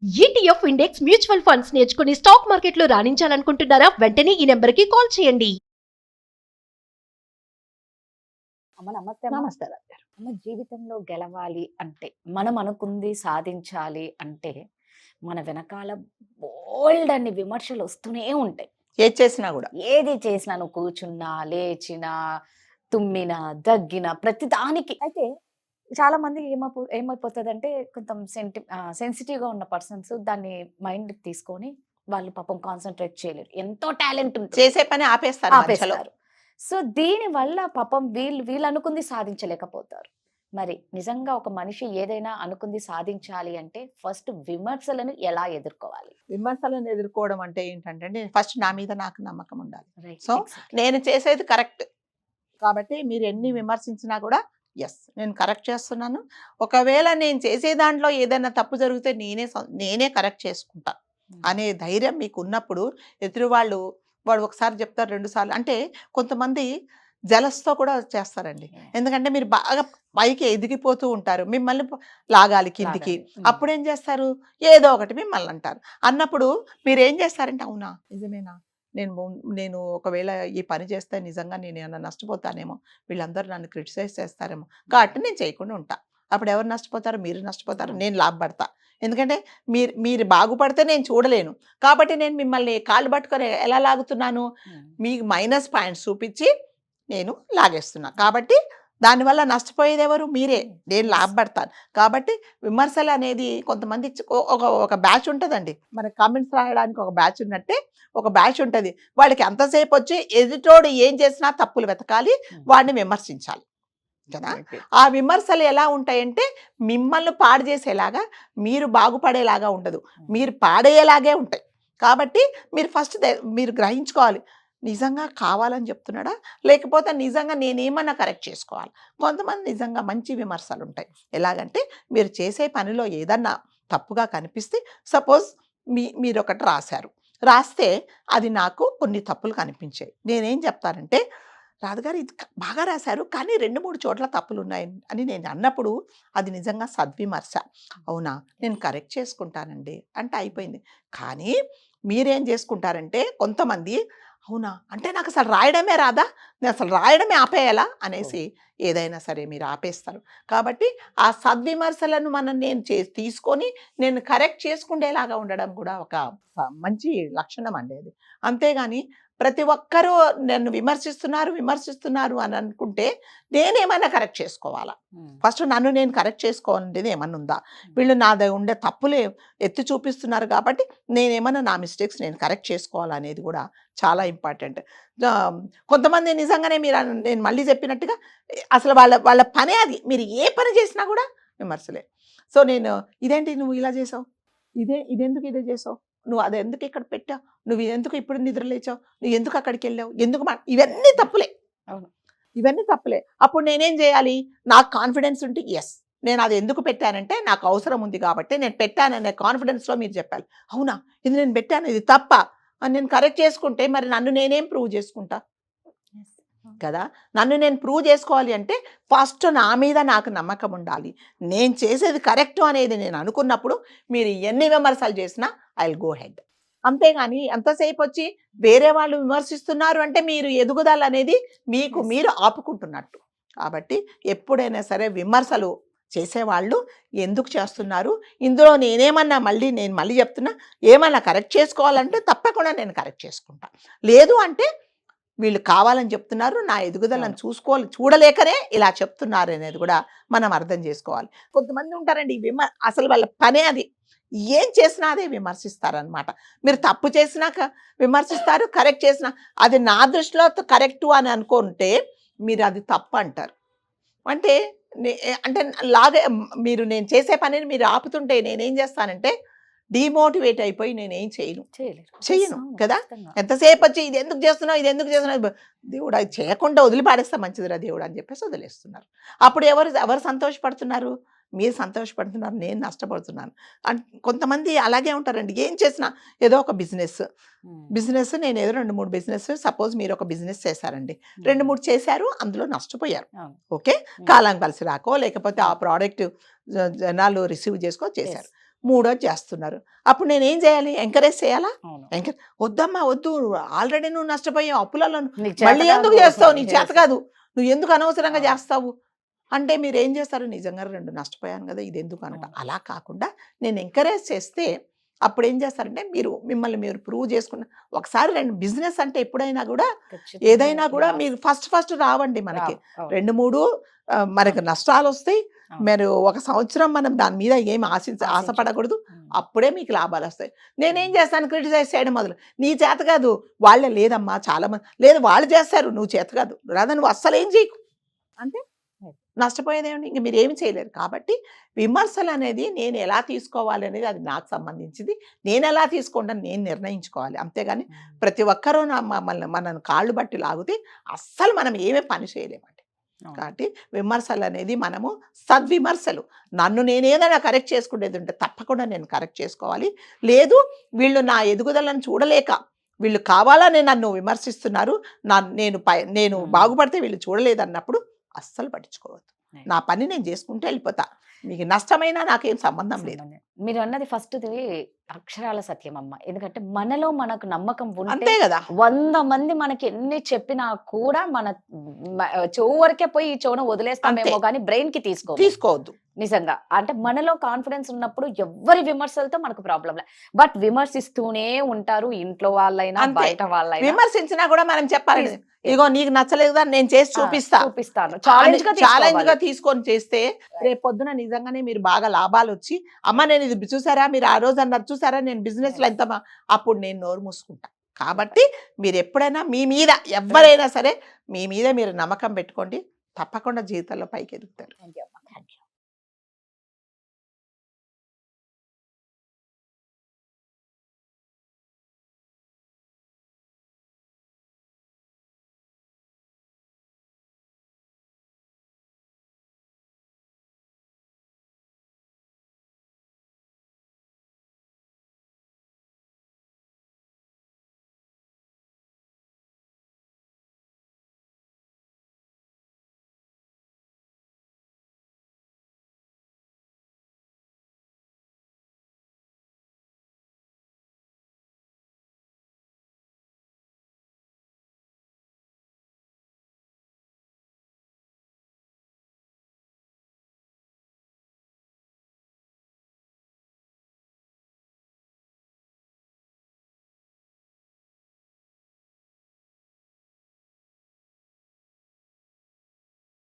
ETF index mutual funds నేర్చుకుని stock మార్కెట్లో రాణించాలనుకుంటున్నారా? వెంటనే ఈ నెంబర్కి కాల్ చేయండి. అమ్మ నమస్తే అమ్మ. నమస్తే డాక్టర్. అమ్మ జీవితంలో గెలవాలి అంటే మనం అనుకుంది సాధించాలి అంటే మన వెనకాల బోల్డ్ అన్ని విమర్శలు వస్తూనే ఉంటాయి. ఏది చేసినా కూడా ఏది చేసినా నువ్వు కూర్చున్నా లేచినా తుమ్మినా దగ్గినా ప్రతి దానికి అయితే చాలా మంది ఏమైపోతుంది అంటే కొంచెం సెన్సిటివ్గా ఉన్న పర్సన్స్ దాన్ని మైండ్ తీసుకొని వాళ్ళు పాపం కాన్సన్ట్రేట్ చేయలేరు. ఎంతో టాలెంట్ ఉంటుంది, చేసే పని ఆపేస్తారు మధ్యలో. ఆపేస్తారు. సో దీని వల్ల పాపం వీళ్ళు అనుకుంది సాధించలేకపోతారు. మరి నిజంగా ఒక మనిషి ఏదైనా అనుకుంది సాధించాలి అంటే ఫస్ట్ విమర్శలను ఎలా ఎదుర్కోవాలి? విమర్శలను ఎదుర్కోవడం అంటే ఏంటంటే ఫస్ట్ నా మీద నాకు నమ్మకం ఉండాలి. Right, so exactly. నేను చేసేది కరెక్ట్ కాబట్టి మీరు ఎన్ని విమర్శించినా కూడా ఎస్ నేను కరెక్ట్ చేస్తున్నాను. ఒకవేళ నేను చేసే దాంట్లో ఏదైనా తప్పు జరిగితే నేనే కరెక్ట్ చేసుకుంటా అనే ధైర్యం మీకు ఉన్నప్పుడు ఎదురు వాడు ఒకసారి చెప్తారు, 2 సార్లు అంటే కొంతమంది జలస్తో కూడా చేస్తారండి. ఎందుకంటే మీరు బాగా పైకి ఎదిగిపోతూ ఉంటారు, మిమ్మల్ని లాగాలి కిందికి. అప్పుడు ఏం చేస్తారు, ఏదో ఒకటి మిమ్మల్ని అంటారు. అన్నప్పుడు మీరు ఏం చేస్తారంటే అవునా నిజమేనా, నేను ఒకవేళ ఈ పని చేస్తే నిజంగా నేను ఏమైనా నష్టపోతానేమో, వీళ్ళందరూ నన్ను క్రిటిసైజ్ చేస్తారేమో, కాబట్టి నేను చేయకుండా ఉంటా. అప్పుడు ఎవరు నష్టపోతారు, మీరు నష్టపోతారు, నేను లాభపడతా. ఎందుకంటే మీరు బాగుపడితే నేను చూడలేను కాబట్టి నేను మిమ్మల్ని కాళ్ళు పట్టుకొని ఎలా లాగుతున్నాను, మీకు మైనస్ పాయింట్స్ చూపించి నేను లాగేస్తున్నా. కాబట్టి దానివల్ల నష్టపోయేది ఎవరు, మీరే, నేను లాభపడతాను. కాబట్టి విమర్శలు అనేది కొంతమంది ఒక బ్యాచ్ ఉంటుందండి, మన కామెంట్స్ రాయడానికి ఒక బ్యాచ్ ఉన్నట్టే ఒక బ్యాచ్ ఉంటుంది. వాళ్ళకి అంతసేపు వచ్చి ఎదుటోడు ఏం చేసినా తప్పులు వెతకాలి, వాడిని విమర్శించాలి కదా. ఆ విమర్శలు ఎలా ఉంటాయంటే మిమ్మల్ని పాడు చేసేలాగా, మీరు బాగుపడేలాగా ఉండదు, మీరు పాడేలాగే ఉంటాయి. కాబట్టి మీరు ఫస్ట్ మీరు గ్రహించుకోవాలి, నిజంగా కావాలని చెప్తున్నాడా లేకపోతే నిజంగా నేనేమన్నా కరెక్ట్ చేసుకోవాలి. కొంతమంది నిజంగా మంచి విమర్శలు ఉంటాయి. ఎలాగంటే మీరు చేసే పనిలో ఏదన్నా తప్పుగా కనిపిస్తే, సపోజ్ మీరు ఒకటి రాస్తే అది నాకు కొన్ని తప్పులు కనిపించాయి. నేనేం చెప్తానంటే, రాధగారు ఇది బాగా రాశారు కానీ 2-3 చోట్ల తప్పులు ఉన్నాయి అని నేను అన్నప్పుడు అది నిజంగా సద్విమర్శ. అవునా, నేను కరెక్ట్ చేసుకుంటానండి అంటే అయిపోయింది. కానీ మీరేం చేసుకుంటారంటే కొంతమంది, అవునా అంటే నాకు అసలు రాయడమే రాదా, నేను అసలు రాయడమే ఆపేయాలా అనేసి ఏదైనా సరే మీరు ఆపేస్తారు. కాబట్టి ఆ సద్విమర్శలను నేను తీసుకొని నేను కరెక్ట్ చేసుకునేలాగా ఉండడం కూడా ఒక మంచి లక్షణం అండి అది. అంతేగాని ప్రతి ఒక్కరూ నన్ను విమర్శిస్తున్నారు అని అనుకుంటే నేనేమైనా కరెక్ట్ చేసుకోవాలా, ఫస్ట్ నన్ను నేను కరెక్ట్ చేసుకోవాలనేది ఏమన్నా ఉందా, వీళ్ళు నాది ఉండే తప్పులే ఎత్తి చూపిస్తున్నారు కాబట్టి నేనేమన్నా నా మిస్టేక్స్ నేను కరెక్ట్ చేసుకోవాలనేది కూడా చాలా ఇంపార్టెంట్. కొంతమంది నిజంగానే నేను మళ్ళీ చెప్పినట్టుగా అసలు వాళ్ళ పనే అది, మీరు ఏ పని చేసినా కూడా విమర్శలే. సో నేను ఇదేంటి నువ్వు ఇలా చేసావు, ఇదెందుకు ఇదే చేసావు, నువ్వు అది ఎందుకు ఇక్కడ పెట్టావు, నువ్వు ఎందుకు ఇప్పుడు నిద్ర లేచావు, నువ్వు ఎందుకు అక్కడికి వెళ్ళావు, ఎందుకు ఇవన్నీ తప్పులే. అవును, ఇవన్నీ తప్పులే. అప్పుడు నేనేం చేయాలి, నాకు కాన్ఫిడెన్స్ ఉంటే ఎస్ నేను అది ఎందుకు పెట్టానంటే నాకు అవసరం ఉంది కాబట్టి నేను పెట్టాననే కాన్ఫిడెన్స్లో మీరు చెప్పాలి. అవునా ఇది నేను పెట్టాను, ఇది తప్ప అని నేను కరెక్ట్ చేసుకుంటే మరి నన్ను నేనేం ప్రూవ్ చేసుకుంటా కదా. నన్ను నేను ప్రూవ్ చేసుకోవాలి అంటే ఫస్ట్ నా మీద నాకు నమ్మకం ఉండాలి, నేను చేసేది కరెక్ట్ అనేది నేను అనుకున్నప్పుడు మీరు ఎన్ని విమర్శలు చేసినా ఐ విల్ గో హెడ్. అంతేగాని ఎంతసేపు వచ్చి వేరే వాళ్ళు విమర్శిస్తున్నారు అంటే మీరు ఎదుగుదల అనేది మీరు ఆపుకుంటున్నట్టు. కాబట్టి ఎప్పుడైనా సరే విమర్శలు చేసేవాళ్ళు ఎందుకు చేస్తున్నారు, ఇందులో నేను మళ్ళీ చెప్తున్నా, ఏమన్నా కరెక్ట్ చేసుకోవాలంటే తప్పకుండా నేను కరెక్ట్ చేసుకుంటా. లేదు అంటే వీళ్ళు కావాలని చెప్తున్నారు, నా ఎదుగుదలను చూడలేకనే ఇలా చెప్తున్నారు అనేది కూడా మనం అర్థం చేసుకోవాలి. కొంతమంది ఉంటారండి అసలు వాళ్ళ పనే అది, ఏం చేసినా అదే విమర్శిస్తారనమాట. మీరు తప్పు చేసినాక విమర్శిస్తారు, కరెక్ట్ చేసినా అది నా దృష్టిలో కరెక్టు అని అనుకుంటే మీరు అది తప్పు అంటారు. అంటే నేను చేసే పనిని మీరు ఆపుతుంటే నేనేం చేస్తానంటే డిమోటివేట్ అయిపోయి నేనేం చేయను కదా. ఎంతసేపు వచ్చి ఇది ఎందుకు చేస్తున్నావు, దేవుడు అది చేయకుండా వదిలిపాడేస్తా మంచిదిరా దేవుడు అని చెప్పేసి వదిలేస్తున్నారు. అప్పుడు ఎవరు సంతోషపడుతున్నారు, మీరు సంతోషపడుతున్నారు, నేను నష్టపడుతున్నాను. కొంతమంది అలాగే ఉంటారండి, ఏం చేసినా ఏదో ఒక బిజినెస్ నేను ఏదో 2-3 బిజినెస్, సపోజ్ మీరు ఒక బిజినెస్ చేశారండి, 2-3 చేశారు, అందులో నష్టపోయారు. ఓకే, కాలం కలిసి రాకో లేకపోతే ఆ ప్రోడక్ట్ జనాలు రిసీవ్ చేసుకో చేశారు. మూడోది చేస్తున్నారు. అప్పుడు నేనేం చేయాలి? ఎంకరేజ్ చేయాలా? అవును. వద్దమ్మా వద్దు, ఆల్రెడీ నువ్వు నష్టపోయావు అప్పులలో, నీకు చేత మళ్ళీ ఎందుకు కాదు. చేస్తావు? నీకు చేత Yes. కాదు, నువ్వు ఎందుకు అనవసరంగా అవును. చేస్తావు అంటే మీరు ఏం చేస్తారు? నిజంగా 2 నష్టపోయాను కదా, ఇది ఎందుకు అనట. అవును. అలా కాకుండా నేను ఎంకరేజ్ చేస్తే అప్పుడు ఏం చేస్తారంటే మిమ్మల్ని మీరు ప్రూవ్ చేసుకున్న ఒకసారి 2 బిజినెస్ అంటే ఎప్పుడైనా కూడా ఖచ్చితంగా ఏదైనా కూడా loss మీరు ఫస్ట్ రావండి మనకి. రావు. అవును. 2-3 మనకి నష్టాలు వస్తాయి. అవును. మీరు ఒక సంవత్సరం మనం దాని మీద ఏం ఆశించకూడదు. ఆశపడకూడదు. ఉమ్. అప్పుడే మీకు లాభాలు వస్తాయి. నేనేం చేస్తాను? క్రిటిసైజ్ చేయడం మొదలు. నీ చేత కాదు, వాళ్ళే లేదమ్మా చాలా మంది లేదు, వాళ్ళు చేస్తారు, నువ్వు చేత కాదు, రాదా నువ్వు అస్సలు ఏం చేయకు అంటే నష్టపోయేదేమండి? ఇంక మీరు ఏమి చేయలేరు. కాబట్టి విమర్శలు అనేది నేను ఎలా తీసుకోవాలి అనేది అది నాకు సంబంధించింది. నేను ఎలా తీసుకుంటాను నేను నిర్ణయించుకోవాలి. అంతేగాని ప్రతి ఒక్కరూ మనల్ని కాళ్ళు బట్టి లాగితే అస్సలు మనం ఏమీ పని చేయలేమండి. అవును. కాబట్టి విమర్శలు అనేది మనము సద్విమర్శలు. నన్ను నేనేదైనా కరెక్ట్ చేసుకునేది ఉంటే తప్పకుండా నేను కరెక్ట్ చేసుకోవాలి. లేదు వీళ్ళు నా ఎదుగుదలను చూడలేక వీళ్ళు కావాలని నన్ను విమర్శిస్తున్నారు, నేను ఉమ్. బాగుపడితే వీళ్ళు చూడలేదన్నప్పుడు అస్సలు పట్టించుకోవద్దు. Right. నా పని నేను చేసుకుంటూ వెళ్ళిపోతా. మీకు నష్టమైనా నాకేం సంబంధం లేదు. సంబంధం. మీరు అన్నది ఫస్ట్ది అక్షరాల సత్యం అమ్మ. ఎందుకంటే మనలో మనకు నమ్మకం ఉంటే అంతే కదా. 100 మంది మనకి ఎన్ని చెప్పినా కూడా మన చెవు వరకే పోయి ఈ చెవును వదిలేస్తామేమో అంతే. కానీ బ్రెయిన్ కి తీసుకోవద్దు. నిజంగా అంటే మనలో కాన్ఫిడెన్స్ ఉన్నప్పుడు ఎవ్వరి విమర్శలతో మనకు ప్రాబ్లం లే. బట్ విమర్శిస్తూనే ఉంటారు, ఇంట్లో వాళ్ళైనా అంతే. బయట వాళ్ళైనా. విమర్శించినా కూడా మనం చెప్పాలి, ఇగో నీకు నచ్చలేదు కదా నేను చేసి చూపిస్తాను ఛాలెంజ్ ఛాలెంజ్ గా గా తీసుకొని చేస్తే రేపు పొద్దున నిజంగానే మీరు బాగా లాభాలు వచ్చి అమ్మ నేను ఇది చూసారా, మీరు ఆ రోజు అన్నారు చూసారా, నేను బిజినెస్ లో ఎంత అప్పుడు నేను నోరు మూసుకుంటా. కాబట్టి మీరు ఎప్పుడైనా మీ మీద ఎవరైనా సరే మీ మీద మీరు నమ్మకం పెట్టుకోండి, తప్పకుండా జీవితంలో పైకి ఎదుగుతారు. Thank you.